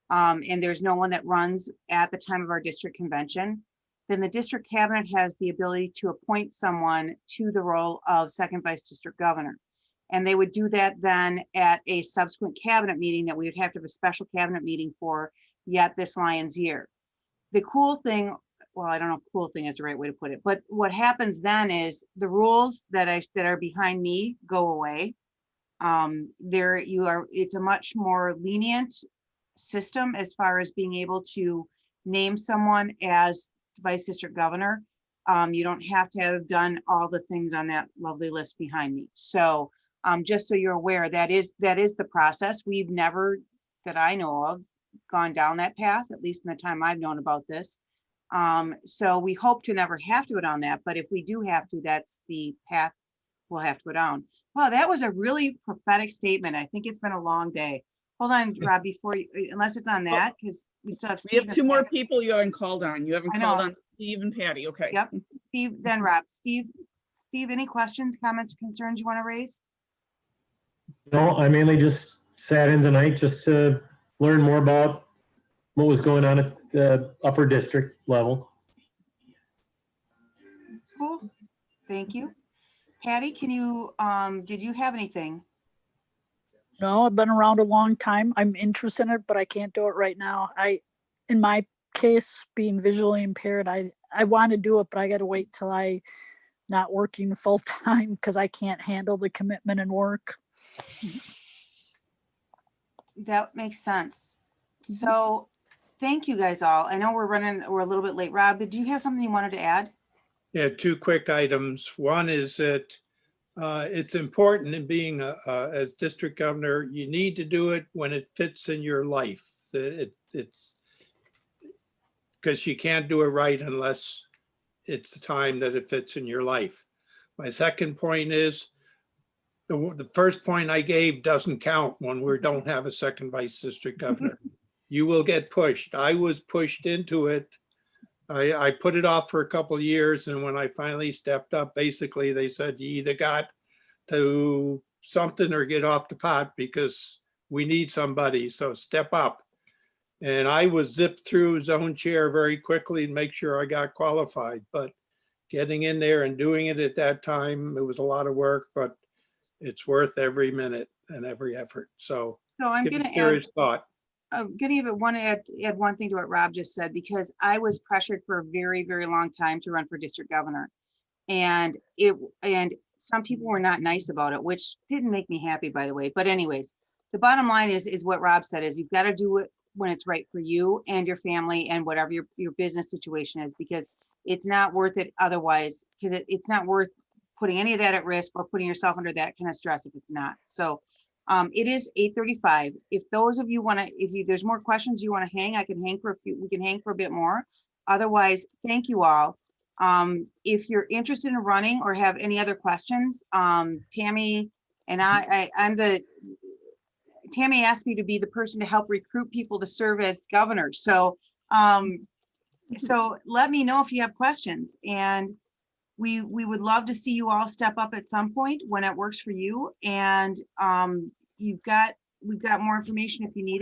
and there's no one that runs at the time of our district convention, then the district cabinet has the ability to appoint someone to the role of second vice district governor. And they would do that then at a subsequent cabinet meeting that we would have to have a special cabinet meeting for yet this Lions year. The cool thing, well, I don't know if cool thing is the right way to put it, but what happens then is the rules that are behind me go away. It's a much more lenient system as far as being able to name someone as vice district governor. You don't have to have done all the things on that lovely list behind me. So just so you're aware, that is the process. We've never, that I know of, gone down that path, at least in the time I've known about this. So we hope to never have to go down that, but if we do have to, that's the path we'll have to go down. Wow, that was a really prophetic statement. I think it's been a long day. Hold on, Rob, before you, unless it's on that, because we still have We have Steve. two more people you haven't called on. You haven't I called know. on Steve and Patty. Okay. Yep, Steve, then Rob. Steve, any questions, comments, concerns you want to raise? No, I mainly just sat in tonight just to learn more about what was going on at the upper district level. Cool, thank you. Patty, can you, did you have anything? No, I've been around a long time. I'm interested in it, but I can't do it right now. In my case, being visually impaired, I want to do it, but I got to wait till I not working full time because I can't handle the commitment and work. That makes sense. So thank you guys all. I know we're a little bit late. Rob, did you have something you wanted to add? Yeah, two quick items. One is that it's important in being as district governor, you need to do it when it fits in your life. It's because you can't do it right unless it's the time that it fits in your life. My second point is the first point I gave doesn't count when we don't have a second vice district governor. You will get pushed. I was pushed into it. I put it off for a couple of years, and when I finally stepped up, basically they said you either got to something or get off the pot because we need somebody, so step up. And I was zipped through zone chair very quickly and make sure I got qualified, but getting in there and doing it at that time, it was a lot of work, but it's worth every minute and every effort. So I'm give going it to serious thought. I'm going to add one thing to what Rob just said, because I was pressured for a very, very long time to run for district governor. And some people were not nice about it, which didn't make me happy, by the way. But anyways, the bottom line is what Rob said is you've got to do it when it's right for you and your family and whatever your business situation is, because it's not worth it otherwise, because it's not worth putting any of that at risk or putting yourself under that kind of stress if it's not. So it is 8:35. If those of you want to, there's more questions you want to hang, I can hang for a few, we can hang for a bit more. Otherwise, thank you all. If you're interested in running or have any other questions, Tammy and Tammy asked me to be the person to help recruit people to serve as governor. So, so let me know if you have questions, and we would love to see you all step up at some point when it works for you. And you've got we've got more information if you need it.